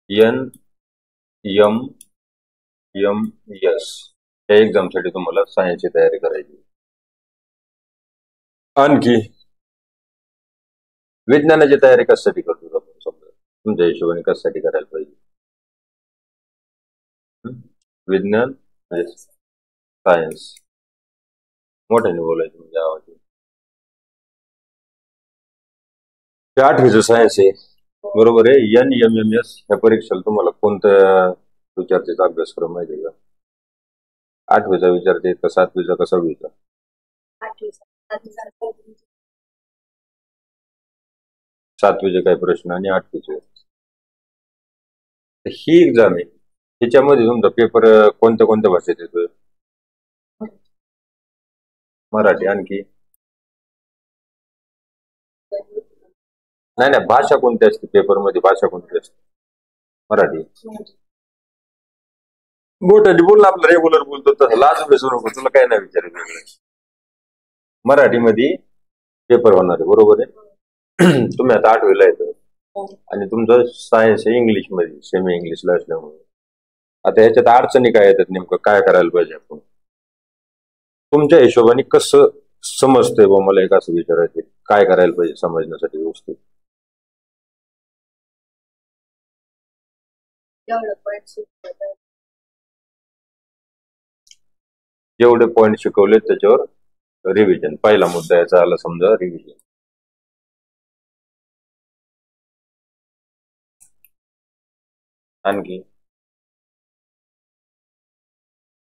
N M M S या एक्झामसाठी तुम्हाला सायन्सची तयारी करायची. आणखी विज्ञानाची तयारी कशासाठी करतो आपण, समजा तुमच्या हिशोबाने कशासाठी करायला पाहिजे? विज्ञान सायन्स मोठ्याने बोलायचं म्हणजे आवाज. ते 8वीचं सायन्स आहे, बरोबर आहे. NMMS ह्या परीक्षेला तुम्हाला कोणत्या विचारतेचा अभ्यासक्रम माहिती आहे का? 8वीचा विचारते का 7वीचा का 6वीचा? 7वीचे काही प्रश्न आणि 8वीचे. ही एक्झाम आहे, त्याच्यामध्ये तुमचा पेपर कोणत्या कोणत्या भाषेत येतोय? मराठी. आणखी नाही नाही, भाषा कोणती असते पेपरमध्ये? भाषा कोणती असते? मराठी. मोठ्याने बोल ना, आपलं रेग्युलर बोलतो तसं लाज बेसू नको, तुला काय नाही विचारायचं. मराठीमध्ये पेपर होणार आहे, बरोबर आहे. तुम्ही आता 8वीला येतो आणि तुमचं सायन्स आहे इंग्लिशमध्ये, सेमी इंग्लिशला असल्यामुळे. आता ह्याच्यात अडचणी काय येतात, नेमकं काय करायला पाहिजे आपण? तुमच्या हिशोबाने कसं समजतंय बा, मला एक असं विचारायचं, काय करायला पाहिजे समजण्यासाठी व्यवस्थित? जेवढे पॉईंट शिकवले त्याच्यावर रिव्हिजन. पहिला मुद्दा याचा आला समजा रिव्हिजन. आणखी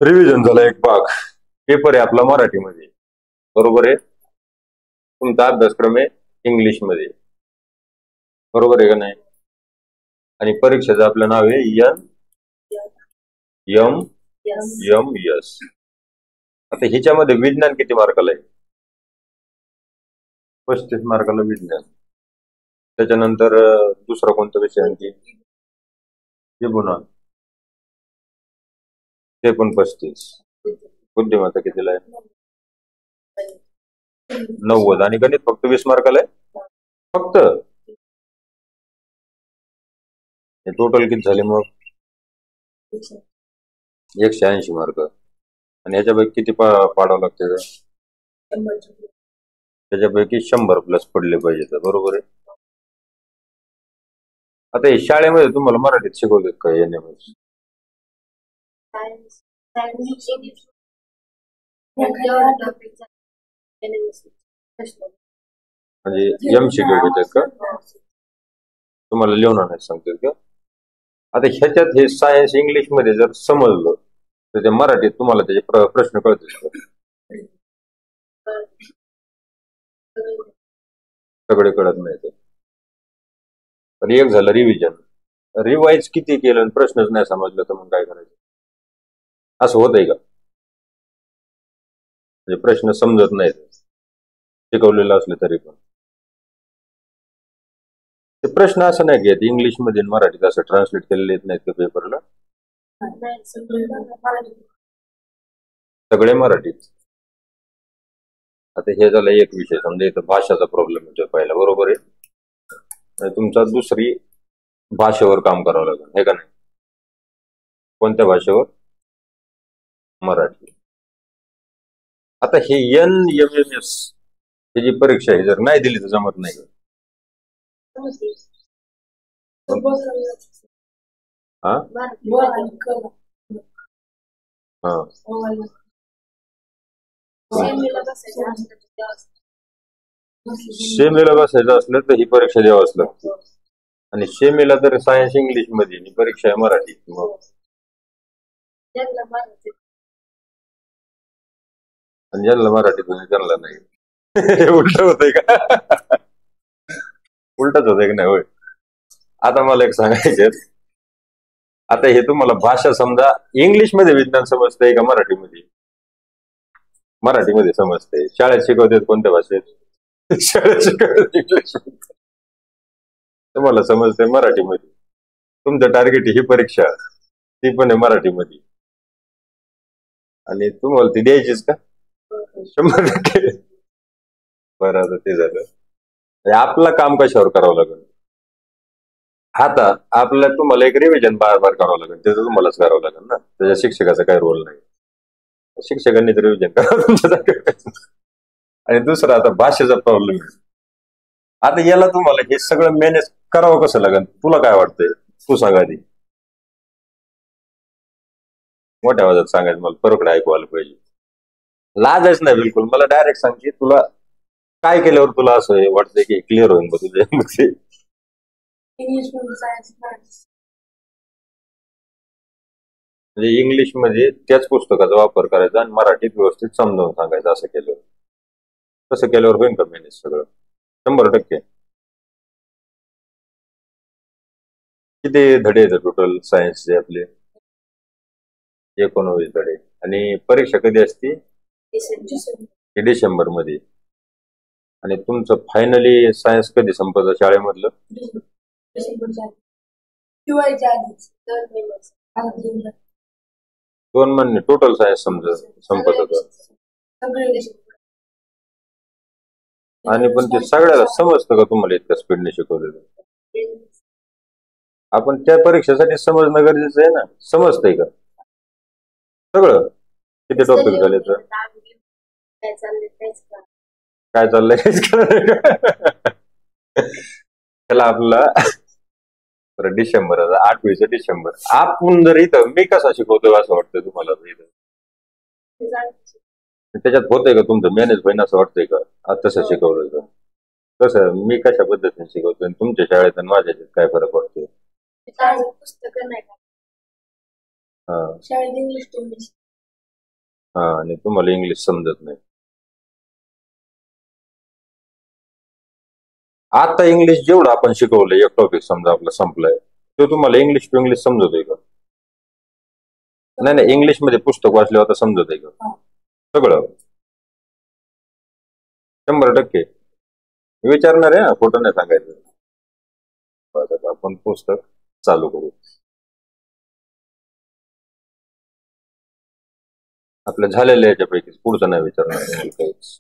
रिव्हिजन झाला एक भाग. पेपर आहे आपला मराठीमध्ये, बरोबर आहे. तुमचा अभ्यासक्रम आहे इंग्लिशमध्ये, बरोबर आहे का नाही? आणि परीक्षेचं आपलं नाव आहे NMMS. आता ह्याच्यामध्ये विज्ञान किती मार्काला आहे? 35 मार्काला विज्ञान. त्याच्यानंतर दुसरा कोणता विषय आणखी? बुना, ते पण 35. बुद्धिमत्ता कितीला आहे? 90. आणि गणित फक्त 20 मार्काला आहे फक्त. टोटल किती झाले मग? 180 मार्क. आणि ह्याच्यापैकी किती पाडावं लागते? त्याच्यापैकी 100 प्लस पडले पाहिजे, बरोबर आहे. आता हे शाळेमध्ये तुम्हाला मराठीत शिकवतात का NMS? म्हणजे MCQ घेतात का? तुम्हाला लिहून आणायला सांगतात का? आता ह्याच्यात हे सायन्स इंग्लिश मध्ये जर समजलं तर त्या मराठीत तुम्हाला त्याचे प्रश्न कळतील का? सगळे कळत नाही. पण एक झालं रिव्हिजन. रिवाइज किती केलं आणि प्रश्नच नाही समजलं तर मग काय करायचं? असं होतंय का? म्हणजे प्रश्न समजत नाहीत शिकवलेलं असले तरी पण. ते प्रश्न असं नाही घेत इंग्लिशमध्ये मराठीत असं ट्रान्सलेट केलेले येत नाहीत का पेपरला? सगळे मराठीत. आता हे झालं एक विषय. समजा इथं भाषाचा प्रॉब्लेम होतो पहिला, बरोबर आहे. तुमचा दुसरी भाषेवर काम करावं लागेल, हे का नाही? कोणत्या भाषेवर? मराठी. आता हे NMMS ही जी परीक्षा आहे, जर नाही दिली तर जमत नाही का? हा हा. सेमीला बसायचं असलं तर ही परीक्षा द्यावाच लागते. आणि सेमीला तर सायन्स इंग्लिश मध्ये आणि परीक्षा आहे मराठी. मग ज्यांना मराठीत त्यांना नाही. उलट होतंय का? उलटच होतंय की नाही? होय. आता मला एक सांगायचं, आता हे तुम्हाला भाषा समजा इंग्लिश मध्ये विज्ञान समजतंय का मराठीमध्ये? मराठीमध्ये समजतंय. शाळेत शिकवतात कोणत्या भाषेत? शाळेत शिकवतात इंग्लिश. तुम्हाला समजतंय मराठीमध्ये. तुमचं टार्गेट ही परीक्षा, ती पण आहे मराठीमध्ये. आणि तुम्हाला ती द्यायचीच का? 100%. बरं, आता ते झालं. आपलं काम कशावर करावं लागेल? आता आपल्याला तुम्हाला एक रिव्हिजन बार बार करावं लागेल, त्याचं तुम्हालाच करावं लागेल ना, त्याच्या शिक्षकाचा काही रोल नाही. शिक्षकांनी तर रिव्हिजन करावं तुमच्या जागेवर. आणि दुसरं आता भाषेचा प्रॉब्लेम आहे. आता याला तुम्हाला हे सगळं मॅनेज करावं कसं लागेल, तुला काय वाटतंय? तू सांग आधी. मोठ्या आवाजात सांगायचं, मला बरोबर ऐकू आलं पाहिजे. लाजच नाही बिलकुल, मला डायरेक्ट सांग की तुला काय केल्यावर तुला असं हे वाटतंय की क्लिअर होईल बघ तुझ्या. इंग्लिश मध्ये सायन्स मॅथ्स. म्हणजे इंग्लिश मध्ये त्याच पुस्तकाचा वापर करायचा आणि मराठीत व्यवस्थित समजावून सांगायचं, असं केलं. तसं केल्यावर होईल का मॅनेज सगळं? 100%. किती धडे आहेत टोटल सायन्सचे आपले? 19 धडे. आणि परीक्षा कधी असते? डिसेंबर मध्ये. आणि तुमचं फायनली सायन्स कधी संपतं शाळेमधलं? डिसेंबरच्या आधी. दिवाळीच्या आधीच 2 महिने. 2 महिने टोटल सायन्स संपत होतं. सगळे आणि पण ते सगळ्याला समजतं का तुम्हाला इतक्या स्पीडने शिकवलेलं? आपण त्या परीक्षेसाठी समजणं गरजेचं आहे ना. समजतंय का सगळं? किती टॉपिक झाले तर काय चाललंय काहीच कळत काय चाललंय काहीच कळलं नाही. त्याला आपला डिसेंबर, 8वीचं डिसेंबर. आपण जर इथं मी कसा शिकवतोय असं वाटतंय तुम्हाला इथं? नाही. त्याच्यात होतंय का तुमचं मॅनेज होईन असं वाटतंय का आज तसं शिकवलं तर? कसं मी कशा पद्धतीने शिकवतोय आणि तुमच्या शाळेत आणि माझ्या याच्यात काय फरक पडतोय? पुस्तकं नाही का हा शाळेत इंग्लिश हा. आणि तुम्हाला इंग्लिश समजत नाही. आता इंग्लिश जेवढं आपण शिकवलंय, एक टॉपिक समजा आपला संपलाय, तो तुम्हाला इंग्लिश टू इंग्लिश समजतोय का? नाही नाही, इंग्लिश मध्ये पुस्तक वाचल्यावर आता समजत आहे का सगळं? 100%. विचारणार आहे ना, खोटं नाही सांगायचं. बस आता आपण पुस्तक चालू करू. आपल्या झालेल्या याच्यापैकी पुढचं नाही विचारणार तुम्हाला काहीच.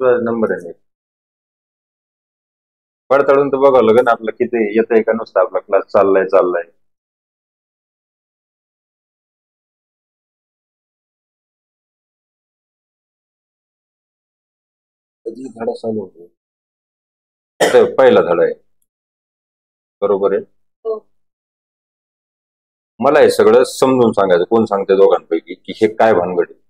नंबर आहे पडताळून तर बघावं लागेल आपलं किती येतंय का, नुसतं आपला क्लास चाललाय. कधी धडा चालू होतो? आता पहिला धडा आहे, बरोबर आहे. हो. मला हे सगळं समजून सांगायचं. कोण सांगते दोघांपैकी की हे काय भानगड आहे?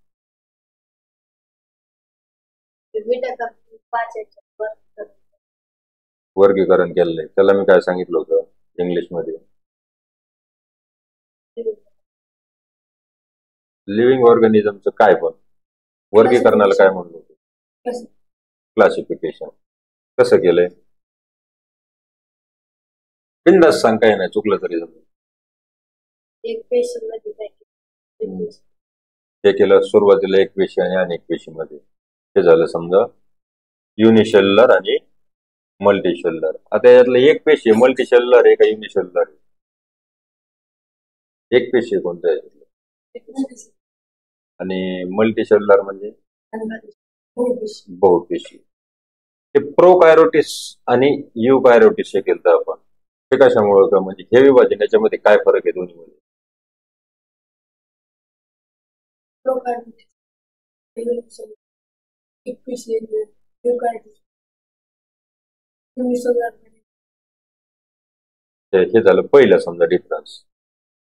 वर्गीकरण केलंय त्याला मी काय सांगितलं होतं इंग्लिश मध्ये? लिव्हिंग ऑर्गॅनिझमचं काय पण वर्गीकरणाला काय म्हणलं होतं? क्लासिफिकेशन. कसं केलंय? बिंदास सांग, काय नाही चुकलं तरी जमलं. एक पेशीमध्ये हे केलं सुरुवातीला एक पेशी आणि अनेक पेशीमध्ये. हे झालं समजा युनिसेल्युलर आणि मल्टीसेल्युलर. आता यातलं एक पेशी मल्टीसेल्युलर आहे का युनिसेल्युलर आहे? एक पेशी कोणतं आहे? आणि मल्टीसेल्युलर म्हणजे बहुपेशी. हे प्रोकायरोटिस आणि युकायरोटिस हे केलं आपण. ते कशामुळे का, म्हणजे हे विभाजन याच्यामध्ये काय फरक आहे दोन्ही मध्ये? हे झालं पहिलं समजा डिफरन्स.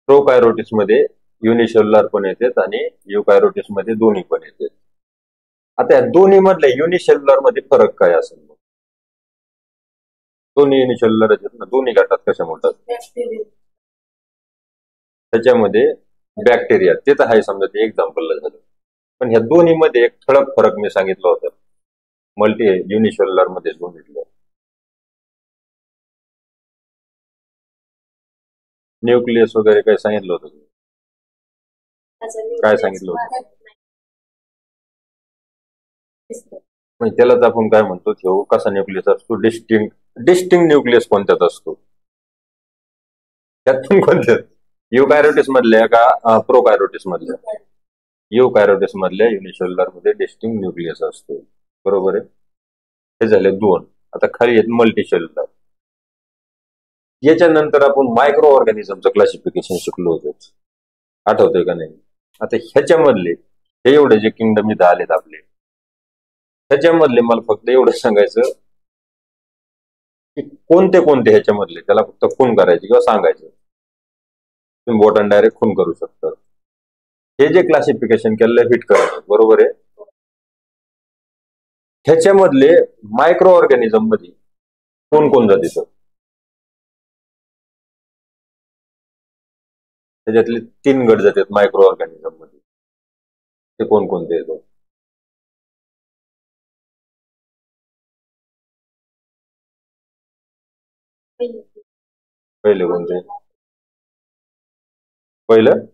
प्रोकायरोटिस मध्ये युनिसेल्युलर पण येतात आणि युकायरोटिस मध्ये दोन्ही पण येतात. आता या दोन्ही मधल्या युनिसेल्युलर मध्ये फरक काय असेल? दोन्ही युनिसेल्युलर आहेत ना, दोन्ही गटात कशा म्हणतात? त्याच्यामध्ये बॅक्टेरिया ते तर आहे समजा, ते एक्झाम्पलला झालं. पण ह्या दोन्ही मध्ये एक ठळक फरक मी सांगितलं होतं मल्टी युनिसेल्युलर मध्ये दोन्हीतलं. न्यूक्लियस वगैरे काही सांगितलं होतं? काय सांगितलं होतं? म्हणजे त्यालाच आपण काय म्हणतो, ठेवू कसा न्यूक्लियस असतो? डिस्टिंग न्यूक्लियस कोणत्यात असतो? त्यातून कोणत्यात? युकायरोटिस मधल्या का प्रोकायरोटिस मधल्या? युकायरोटिस मधल्या युनिसेल्युलर मध्ये डिस्टिंग न्यूक्लियस असतो, बरोबर आहे. हे झाले 2. आता खाली आहेत मल्टी सेल्युलर. याच्यानंतर आपण मायक्रो ऑर्गॅनिझमचं क्लासिफिकेशन शिकलो होतो, आठवतंय का नाही? आता ह्याच्यामधले हे एवढे जे किंगडम इथं आलेत आपले, ह्याच्यामधले मला फक्त एवढं सांगायचं की कोणते कोणते ह्याच्यामधले, त्याला फक्त खून करायचे किंवा सांगायचं. तुम्ही बोटान डायरेक्ट खून करू शकता. हे जे क्लासिफिकेशन केलेलं फिट करायचं, बरोबर आहे? ह्याच्यामधले मायक्रो ऑर्गॅनिझम मध्ये कोण कोण जाते? त्याच्यातले 3 गट जातात मायक्रो ऑर्गॅनिझम मध्ये. ते कोण कोणते येतो? पहिले कोणते? पहिलं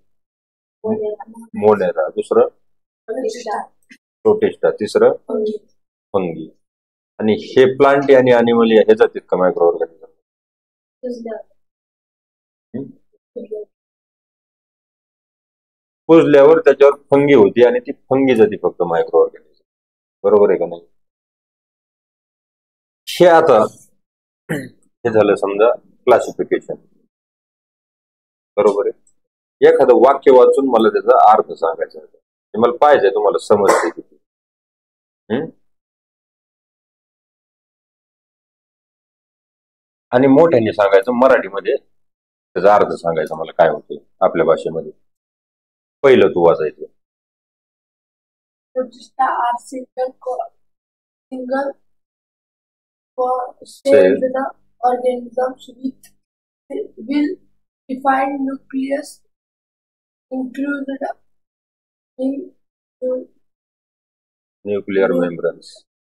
मोनेरा, दुसरं प्रोटिस्टा, तिसरं फंगी. आणि हे प्लांट आणि अॅनिमल हे जातात का मायक्रो ऑर्गॅनिझम? कुजल्यावर त्याच्यावर फंगी होती आणि ती फंगी जाती फक्त मायक्रो ऑर्गॅनिझम, बरोबर आहे का नाही? हे आता हे झालं समजा क्लासिफिकेशन, बरोबर आहे? एखादं वाक्य वाचून मला त्याचा अर्थ सांगायचा होता, मला पाहिजे तुम्हाला समजते किती. आणि मोठ्याने सांगायचं, मराठीमध्ये त्याचा अर्थ सांगायचा मला काय होतं आपल्या भाषेमध्ये. पहिलं तू वाचायचं. celled organisms with well-defined nucleus included in nuclear membranes.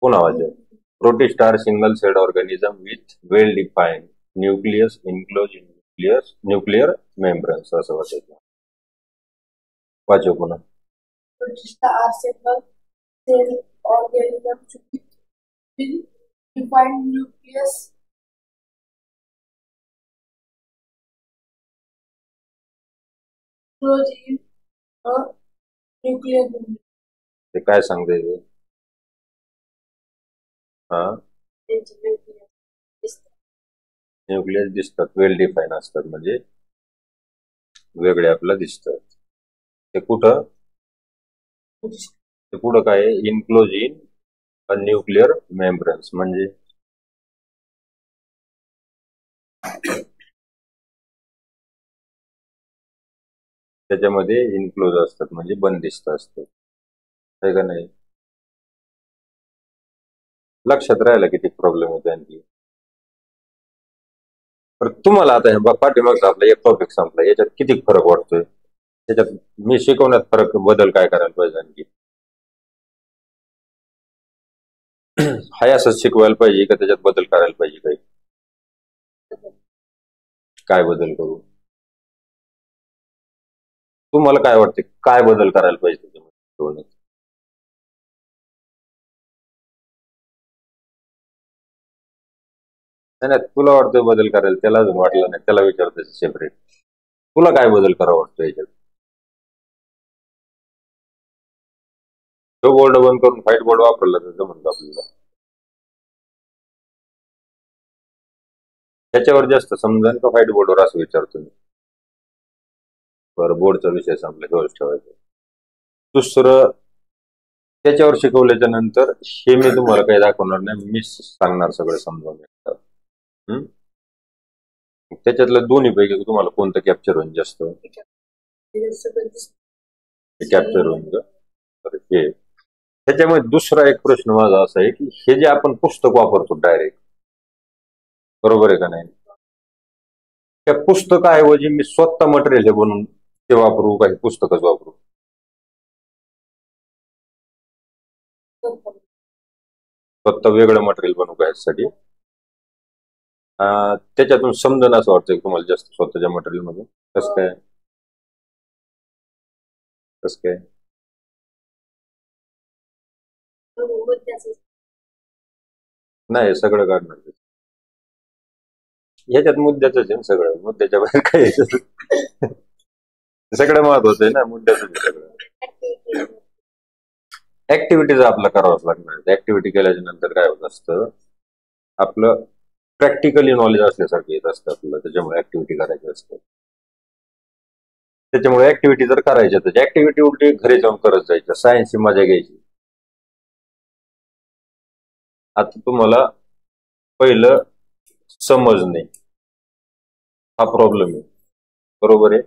पुन्हा वाचायचं. Protist are single celled organism with well defined nucleus enclose in nuclear membranes, असं वाचायचं. वाचव पुन्हा. Protista are single-celled organisms with well-defined nucleus enclosed in a nuclear membrane. ते काय सांगते? हा, nucleus दिसतात, वेल डिफाईन असतात, म्हणजे वेगळे आपल्याला दिसतात. ते कुठं? ते पुढं काय? Enclose in a nuclear membranes, म्हणजे त्याच्यामध्ये इनक्लोज असतात, म्हणजे बंदिस्त असतात, आहे का नाही? लक्षात राहायला किती प्रॉब्लेम होते आणखी. तर तुम्हाला आता हे पाठीमागचा आपला एक टॉपिक संपला, याच्यात किती फरक वाटतोय? त्याच्यात मी शिकवण्यात फरक, बदल काय करायला पाहिजे आणखी? हाय असंच शिकवायला पाहिजे का त्याच्यात बदल करायला पाहिजे? काही काय बदल करू? तुम्हाला काय वाटते, काय बदल करायला पाहिजे त्याच्यामध्ये? नाही, तुला वाटतोय बदल करायला, त्याला वाटलं नाही, त्याला विचारतोय सेपरेट. तुला काय बदल करावा वाटतो याच्यात? तो बोर्ड बंद करून व्हाईट बोर्ड वापरला तर म्हणतो आपल्याला त्याच्यावर जास्त समजा का व्हाईट बोर्डवर, असं विचारतो मी. बरं, बोर्डचा विषय संपला, हेच ठेवायचं. दुसरं, त्याच्यावर शिकवल्याच्या नंतर हे मी तुम्हाला काही दाखवणार नाही, मी सांगणार सगळं समजावून. त्याच्यातल्या दोन्ही पैकी तुम्हाला कोणतं कॅप्चर होईल जास्त? कॅप्चर होईल का? हे त्याच्यामध्ये दुसरा एक प्रश्न माझा असा आहे की हे जे आपण पुस्तक वापरतो डायरेक्ट, बरोबर आहे का नाही? त्या पुस्तकाऐवजी मी स्वतः मटेरियल हे बनवून ते वापरू, काही पुस्तकच वापरू? स्वतः वेगळं मटेरियल बनवू का यासाठी? त्याच्यातून समजणं असं वाटतं तुम्हाला जास्त स्वतःच्या मटेरियल मधून? कसं काय? कसं काय? नाही, सगळं काढणार. ह्याच्यात मुद्द्याच आहे सगळं, मुद्द्याच्या बाहेर काय सगळं महत्वाचं आहे ना, मुद्द्याच सगळं. ऍक्टिव्हिटीज आपला करावाच लागणार. ऍक्टिव्हिटी केल्याच्या नंतर काय होत असतं, आपलं प्रॅक्टिकली नॉलेज असल्यासारखं येत असतं आपल्याला, त्याच्यामुळे ऍक्टिव्हिटी करायची असते. त्याच्यामुळे ऍक्टिव्हिटी जर करायच्या तर ऍक्टिव्हिटी उलटी घरी जाऊन करत जायच्या, सायन्सची मजा घ्यायची. आता तुम्हाला पहिलं समजणे हा प्रॉब्लेम आहे, बरोबर आहे.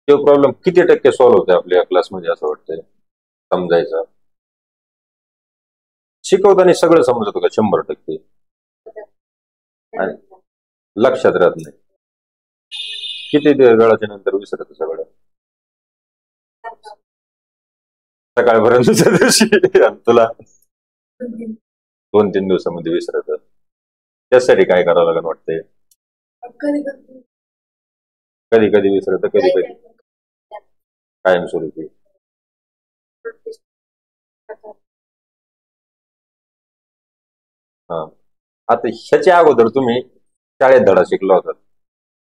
तो प्रॉब्लेम किती टक्के सॉल्व्ह होते आपल्या क्लासमध्ये असं वाटतंय समजायचा? शिकवताना सगळं समजत का 100%? आणि लक्षात राहत नाही. किती वेळाच्या नंतर विसरत सगळं, सकाळपर्यंतच्या दिवशी आणि तुला 2-3 दिवसामध्ये विसरत. त्यासाठी काय करावं लागेल वाटतंय? कधी कधी विसरत, कधी कधी कायमस्वरूपी. हा, आता ह्याच्या अगोदर तुम्ही शाळेत धडा शिकला होता,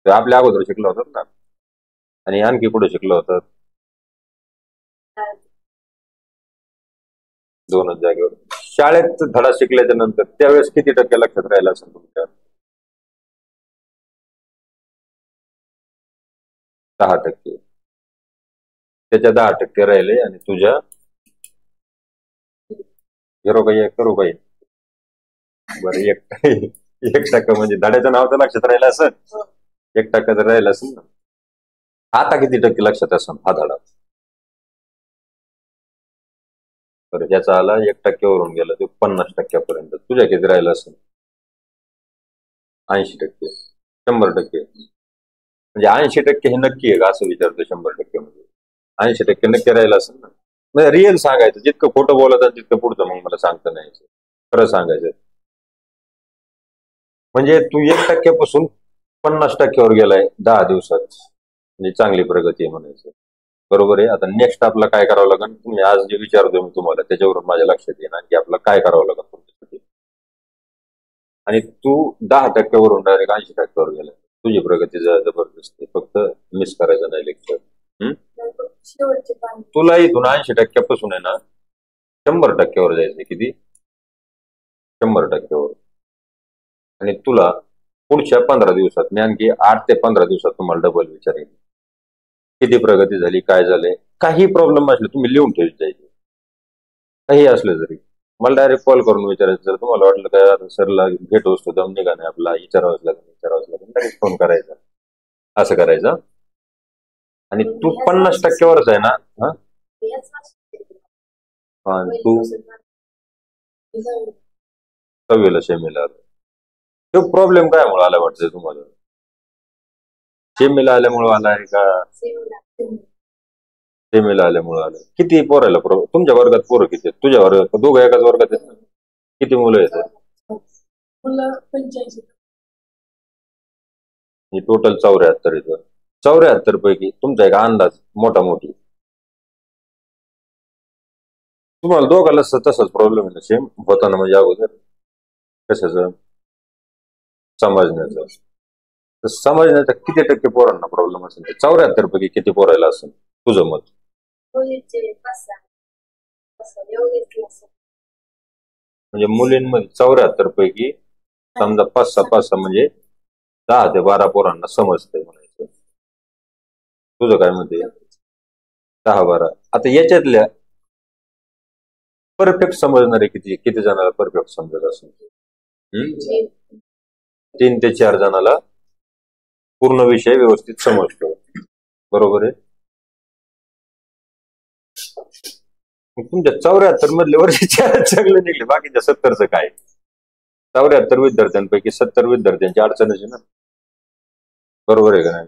तर आपल्या अगोदर शिकला होतात ना, आणि आणखी पुढे शिकला होतात 2च जागेवर. शाळेत धडा शिकल्याच्या नंतर त्यावेळेस किती टक्के लक्षात राहिला असेल तुमच्या? 10%. त्याच्या 10% राहिले आणि तुझ्या 0 काही 1 करू काही. बरं, 1% म्हणजे धड्याचं नाव तर लक्षात राहिलं असेल, 1% तर राहिलं असेल ना. आता किती टक्के लक्षात असेल हा धडा? बरं, ज्याचा आला 1% वरून गेला ते 50%पर्यंत, तुझ्या किती राहिलं असेल? 80%, 100%. म्हणजे 80% हे नक्की आहे का असं विचारतो? 100% म्हणजे 80% नक्की राहिलं असेल ना. म्हणजे रिअल सांगायचं, जितकं खोटं बोलायचं तितकं पुढचं मग मला सांगता नाही, खरं सांगायचं. म्हणजे तू 1% 50%वर गेलाय 10 दिवसात, म्हणजे चांगली प्रगती आहे म्हणायचं, बरोबर आहे. आता नेक्स्ट आपला काय करावं लागेल, तुम्ही आज जे विचारतोय मी तुम्हाला त्याच्यावरून माझ्या लक्षात येणार की आपलं काय करावं लागेल तुमच्यासाठी. आणि तू 10% वरून डायरेक्ट 80%वर गेला, तुझी प्रगती जबरदस्त आहे, फक्त मिस करायचं नाही लेक्चर. तुला इथून 80%पासून आहे ना 100%वर जायचं. किती? 100%वर. आणि तुला पुढच्या 15 दिवसात मी आणखी 8 ते 15 दिवसात तुम्हाला डबल विचारेल किती प्रगती झाली, काय झाले. काही प्रॉब्लेम असले तुम्ही लिहून ठेवत जायचे, काही असलं जरी मला डायरेक्ट कॉल करून विचारायचं. जर तुम्हाला वाटलं काय सरला भेट वस्तू दम निघा नाही आपला, विचारावंच लागेल डायरेक्ट फोन करायचा, असं करायचं. आणि तू 50%वरच आहे ना? हा, तू 6वीला सेमीला आला. तो प्रॉब्लेम काय मुळे आला वाटतंय तुम्हाला? सेमीला आल्यामुळे आलाय का सेमीला आल्यामुळे आलं? किती पोरायला तुमच्या वर्गात पोरं किती आहेत? तुझ्या वर्गात दोघं एकाच वर्गात आहेत ना? किती मुलं आहेत? टोटल 74 आहेत. 74 पैकी तुमचा एक अंदाज मोठा मोठी, तुम्हाला दोघाला तसाच प्रॉब्लेम आहे ना सेम होताना? म्हणजे अगोदर कशाचं? समजण्याचं. तर समजण्याचा किती टक्के पोरांना प्रॉब्लेम असेल? 74 पैकी किती पोरायला असेल तुझं मत? म्हणजे मुलींमध्ये 74 पैकी समजा 5-6 म्हणजे 10 ते 12 पोरांना समजतंय म्हणायचं. तुझं काय म्हणते? 10-12. आता याच्यातल्या परफेक्ट समजणारे किती किती जणांना परफेक्ट समजत असेल? 3 ते 4 जणाला पूर्ण विषय व्यवस्थित समजतो, बरोबर आहे. तुमच्या 74 मधले वर्षी 4 चांगले निघले, बाकीच्या 70चं काय? 74 विद्यार्थ्यांपैकी 70 विद्यार्थ्यांची अडचणच आहे ना, बरोबर आहे का नाही?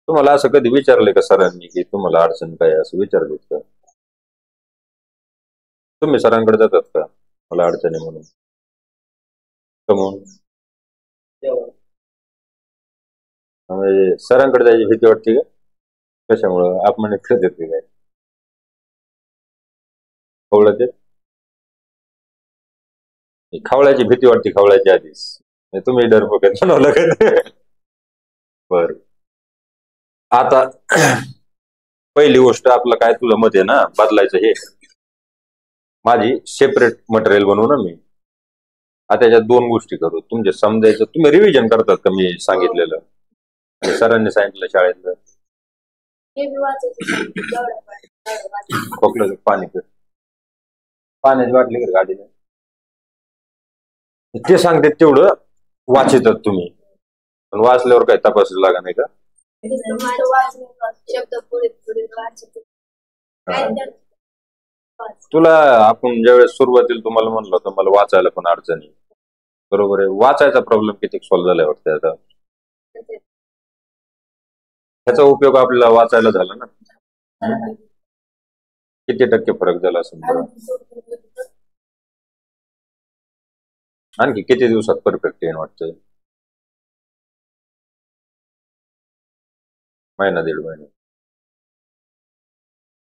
तुम्हाला असं कधी विचारलंय का सरांनी की तुम्हाला अडचण काय असं विचारलं का? तुम्ही सरांकडे जातात का मला अडचण आहे म्हणून? कमून म्हणजे सरांकडे जायची भीती वाटते का? कशामुळं? आपण येते काय खवळते? खवळ्याची भीती वाटते खवळ्याची आधीच, तुम्ही डरपोक बनवलं का? बर, आता पहिली गोष्ट आपलं काय, तुला मत आहे ना बदलायचं हे, माझी सेपरेट मटेरियल बनवू ना मी. आता त्याच्यात दोन गोष्टी करू. तुमचे समजायचं, तुम्ही रिव्हिजन करतात का मी सांगितलेलं आणि सरांनी सांगितलं शाळेतलं? हे बी वाचायचं जेवढं पाहिजे तेवढं वाचायचं. खोकलं पाणी पित, पाण्याची बाटली कर गाडीने, ते सांगते तेवढं वाचितात तुम्ही. पण वाचल्यावर काही तपासायला लागा नाही का? नुसतं वाचलं शब्द पुढे पुढे वाचायचं. काय त्यात वाच. तुला आपण ज्यावेळेस सुरुवातीला तुम्हाला म्हणलं होतं मला वाचायला पण अडचणी, बरोबर आहे. वाचायचा प्रॉब्लेम किती सॉल्व्ह झालाय वाटतं आता. त्याचा उपयोग आपल्याला वाचायला झाला ना. किती टक्के फरक झाला असेल बरं? आणखी किती दिवसात परफेक्ट येईन वाटतं? महिना दीड महिना.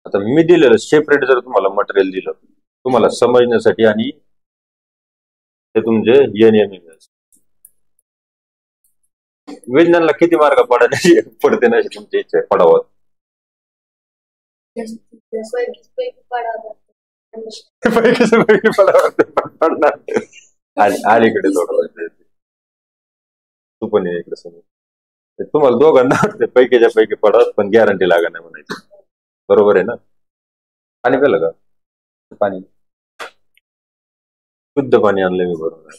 आता मी दिलेलं सेपरेट जर तुम्हाला मटेरियल दिलं तुम्हाला समजण्यासाठी आणि ते तुमचे NMMS विज्ञानला किती मार्क पडण्याची पडते ना तुमची इच्छा आहे पडावं? पैकी पडावं. पैकी पडावं अलीकडे थोडं तू पण ये इकडे समोर. तुम्हाला दोघांना वाटतं पैकीच्या पैकी पडत पण गॅरंटी लागत नाही म्हणायची, बरोबर आहे ना? पाणी पिलं का? पाणी शुद्ध पाणी आणलं मी बरोबर.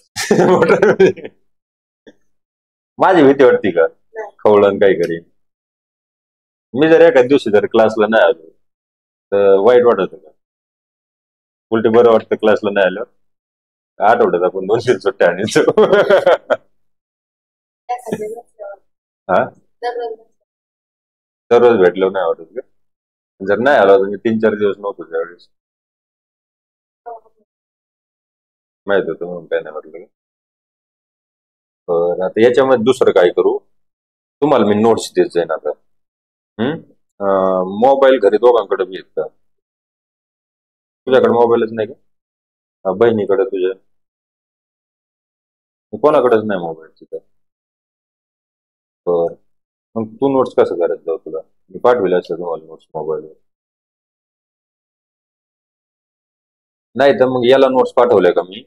माझी भीती वाटते का खवळण काही करीन? मी जर एखाद्या दिवशी जर क्लासला नाही आलो तर वाईट वाटत का? उलट बरं वाटतं क्लासला नाही आलं. आठवड्यात आपण 2-3 सुट्ट्या आणायचो. हा, दररोज भेटलो नाही वाटत का? जर नाही आलो तर मी 3-4 दिवस नव्हतो त्यावेळेस, माहित होतं म्हणून काय नाही वाटलं. तर आता याच्यामध्ये दुसरं काय करू, तुम्हाला मी नोट्स देत जाईन आता. मोबाईल घरी दोघांकडे बी आहेत का? तुझ्याकडे मोबाईलच नाही का? बहिणीकडे तुझ्या? कोणाकडेच नाही मोबाईल तिथं? तर मग तू नोट्स कसं करत जाऊ? तुला मी पाठविले असं तुम्हाला नोट्स मोबाईलवर. नाही तर मग याला नोट्स पाठवल्या का मी,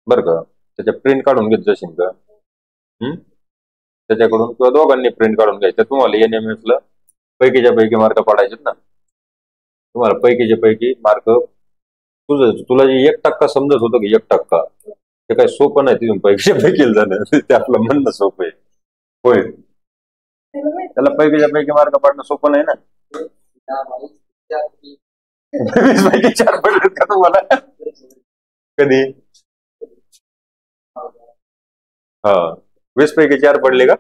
बरं का? त्याच्या प्रिंट काढून घेत जाशील का? त्याच्याकडून किंवा दोघांनी प्रिंट काढून घ्यायचं. तुम्हाला NMS ला पैकीच्या पैकी मार्क पडायचे ना. तुम्हाला पैकीच्या पैकी मार्क, तुला जे 1% समजत होतं की 1%, ते काही सोपं नाही तिथून पैकीच्या पैकी जाणं. ते आपलं म्हणणं सोपं आहे, होय. त्याला पैकीच्या पैकी मार्क पडणं सोपं नाही ना. 20 पैकी 4 पडलेत का तुम्हाला? कधी? हा, 20 पैकी 4 पडले का?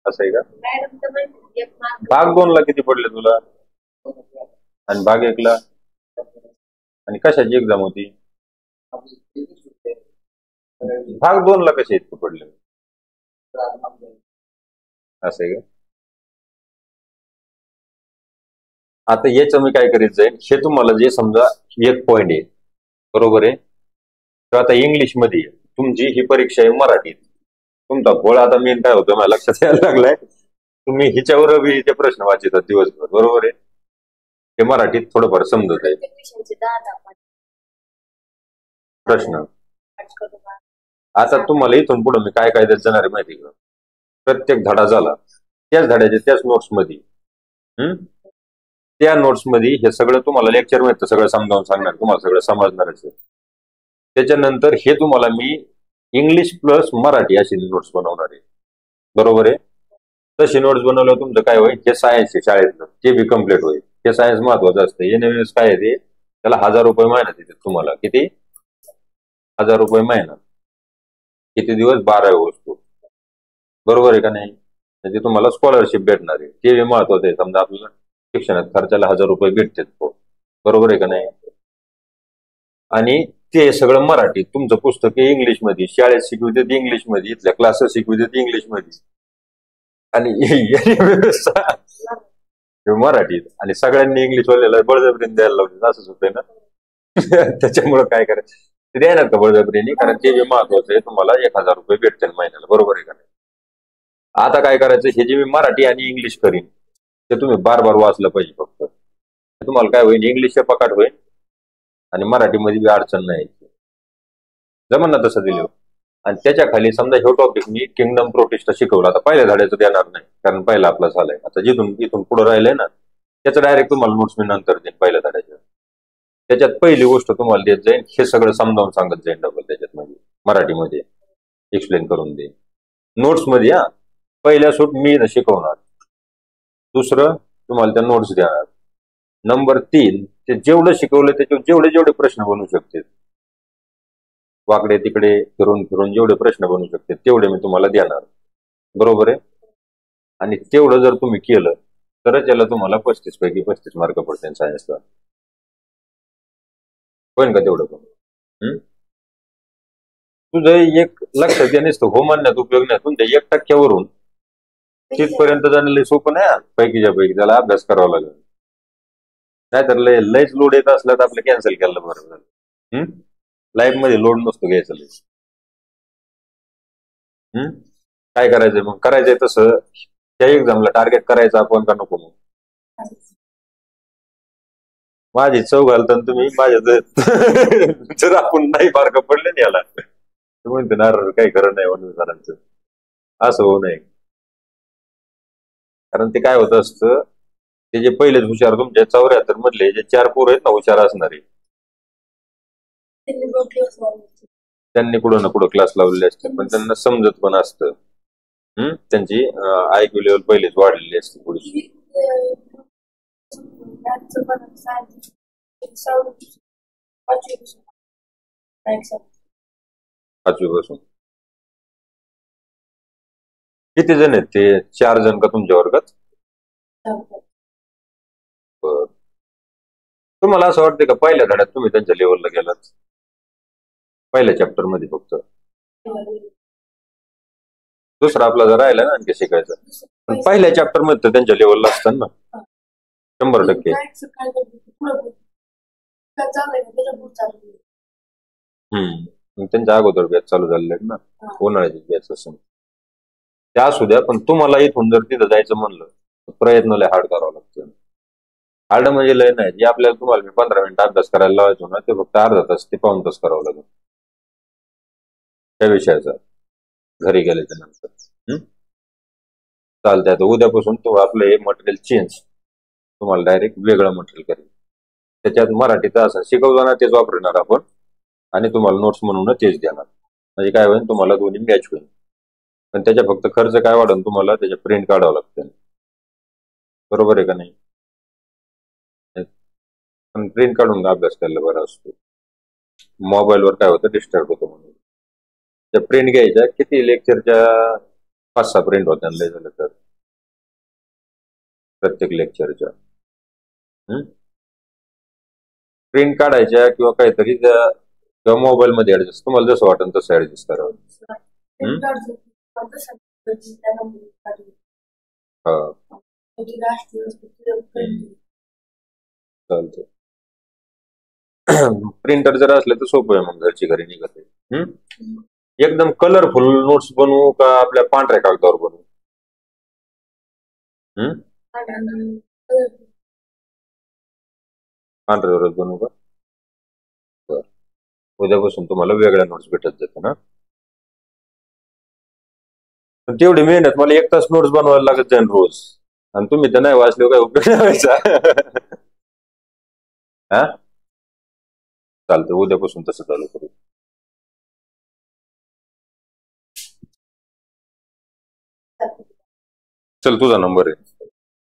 असं आहे का? भाग 2 ला किती पडले तुला आणि भाग 1 ला? आणि कशाची एक्झाम होती? भाग 2 ला कसे इतके पडले? असं आहे का? आता याचं मी काय करीत जाईल, हे तुम्हाला जे समजा एक पॉइंट आहे, बरोबर आहे. तर आता इंग्लिश मध्ये तुमची ही परीक्षा आहे मराठीत. तुमचा फळ आता मेन काय होतं मला लक्षात यायला लागलाय, तुम्ही हिच्यावर बी ते प्रश्न वाचितात दिवसभर, बरोबर आहे. ते मराठीत थोडंफार समजत आहे प्रश्न. आता तुम्हाला इथून पुढे मी काय काय देत जाणार आहे माहिती का? प्रत्येक धडा झाला त्याच धड्याचे त्याच नोट्स मध्ये, त्या नोट्स मध्ये हे सगळं तुम्हाला लेक्चर मध्ये सगळं समजावून सांगणार, तुम्हाला सगळं समजणारच आहे. त्याच्यानंतर हे तुम्हाला मी इंग्लिश प्लस मराठी अशी नोट्स बनवणार आहे, बरोबर आहे. तशी नोट्स बनवल्यावर तुमचं काय होईल, हे सायन्स आहे शाळेतलं ते बी कम्प्लीट होईल. हे सायन्स महत्वाचं असतं. NMS काय आहे ते, त्याला 1000 रुपये महिना देते तुम्हाला. किती? 1000 रुपये महिना. किती दिवस? 12 वस्तू, बरोबर आहे का नाही? म्हणजे तुम्हाला स्कॉलरशिप भेटणार आहे, ते बी महत्वाचं आहे. समजा आपल्याला शिक्षणात खर्चाला 1000 रुपये भेटतात, बरोबर आहे का नाही? आणि ते सगळं मराठी. तुमचं पुस्तक आहे इंग्लिश मध्ये, शाळेत शिकवितात इंग्लिश मध्ये, इथल्या क्लासेस शिकवितात इंग्लिश मध्ये, आणि मराठीत. आणि सगळ्यांनी इंग्लिश वाल्याला बळजबरीने द्यायला लावले, असंच होतंय ना. त्याच्यामुळे काय करायचं, ते द्यायला का बळजबरीने, कारण ते बी महत्वाचं आहे. तुम्हाला 1000 रुपये भेटतील महिन्याला, बरोबर आहे का नाही? आता काय करायचं, हे जे मी मराठी आणि इंग्लिश करीन ते तुम्ही बार बार वाचलं पाहिजे. फक्त तुम्हाला काय होईल, इंग्लिशच्या पकाट होईल आणि मराठीमध्ये बी अडचण नाही. जमन ना तसं दिलं. आणि त्याच्या खाली समजा हे टॉपिक मी किंगडम प्रोटिस्टा शिकवला, आता पहिल्या धड्याचं देणार नाही कारण पहिला आपला झालाय. आता जिथून इथून पुढे राहिलंय ना त्याचं डायरेक्ट तुम्हाला नोट्स मी नंतर देईन पहिल्या धड्याच्या. त्याच्यात पहिली गोष्ट तुम्हाला देत जाईल, हे सगळं समजावून सांगत जाईल डबल त्याच्यात, म्हणजे मराठीमध्ये एक्सप्लेन करून देईन नोट्स मध्ये. पहिल्या सूट मी शिकवणार, दुसरं तुम्हाला त्या नोट्स देणार, नंबर 3 ते जेवढं शिकवलं त्याच्यावर जेवढे जेवढे प्रश्न बनू शकतील, वाकडे तिकडे फिरून फिरून जेवढे प्रश्न बनू शकते तेवढे मी तुम्हाला देणार. बरोबर आहे. आणि तेवढं जर तुम्ही केलं तरच याला तुम्हाला 35 पैकी 35 मार्क पडतील सायन्सला. होईल का तेवढं पण? तुझं एक लक्षात या नसतं हो म्हणण्यात उपयोग नाही. तुमच्या 1% तिथपर्यंत जाणं सोपं नाही. पैकीच्या पैकी त्याला अभ्यास करावा लागेल. नाहीतर लयच लोड येत असला तर आपलं कॅन्सल केलं बरं झालं. लाईफ मध्ये लोड नसतो घ्यायचं. काय करायचंय मग? करायचंय तसं त्या एक्झामला टार्गेट करायचं आपण का नको? मग माझी चव घालताना तुम्ही माझ्या जर आपण नाही मार्क पडले ना याला म्हणते ना काही खरं नाही म्हणून सरांचं, असं होऊ नये. कारण ते काय होत असतं, ते जे पहिलेच हुशार तुमच्या 74 मधले जे 4 पोरं आहेत ना हुशार असणारे, त्यांनी कुठं ना कुठं क्लास लावलेले असते, पण त्यांना समजत पण असतं. त्यांची IQ लेवल पहिलेच वाढलेली असते थोडीशी. 5वी पासून किती जण आहेत ते? 4 जण का तुमच्या वर्गात? तुम्हाला असं वाटतं का पहिल्या धड्यात तुम्ही त्यांच्या लेवलला गेलात? पहिल्या चॅप्टर मध्ये फक्त दुसरा आपला जर राहिला ना आणखी शिकायचं, पण पहिल्या चॅप्टर मध्ये तर त्यांच्या लेवलला असतात ना 100%. त्यांच्या अगोदर बॅच चालू झालेले आहेत ना, उन्हाळ्याची बॅच असून त्या असू द्या. पण तुम्हाला इथून जर तिथं जायचं म्हणलं तर प्रयत्न लय हार्ड करावं लागतं. हार्ड म्हणजे लय नाही, जे आपल्याला तुम्हाला मी 15 मिनिटं अभ्यास करायला लावायचो ना ते फक्त अर्धा तास ते पाऊण तास करावं लागेल त्या विषयाचा घरी गेल्याच्या नंतर. चालतंय. आता उद्यापासून तो आपलं हे मटेरियल चेंज, तुम्हाला डायरेक्ट वेगळं मटेरियल करेल. त्याच्यात मराठीचं असं शिकवताना तेच वापरणार आपण आणि तुम्हाला नोट्स म्हणून तेच देणार. म्हणजे काय होईल, तुम्हाला दोन्ही मॅच होईल. पण त्याच्या फक्त खर्च काय वाढून तुम्हाला त्याच्या प्रिंट काढावं लागतं. बरोबर आहे का नाही? पण प्रिंट काढून अभ्यास करायला बरा असतो. मोबाईलवर काय होतं, डिस्टर्ब होतो म्हणून. त्या प्रिंट घ्यायच्या, किती लेक्चरच्या 5-6 प्रिंट होत्या लय झालं तर प्रत्येक लेक्चरच्या. प्रिंट काढायच्या किंवा काहीतरी किंवा मोबाईल मध्ये ऍडजस्ट, तुम्हाला जसं वाटेल तसं ऍडजस्ट करावं. चालतंय. प्रिंटर जर असले तर सोपं आहे, मग घरची घरी निघत आहे. एकदम कलरफुल नोट्स बनवू का आपल्या पांढऱ्या कागदावर बनवू? पांढऱ्यावरच बनवू का? बरं, उद्यापासून तुम्हाला वेगळ्या नोट्स भेटत जाते ना. पण तेवढी मेहनत मला 1 तास नोट्स बनवायला लागत जाईल रोज, आणि तुम्ही तर नाही वाचले काय उपयोग नाही व्हायचा. हा चालतं, उद्यापासून तसं चालू करू. चल, तुझा नंबर आहे.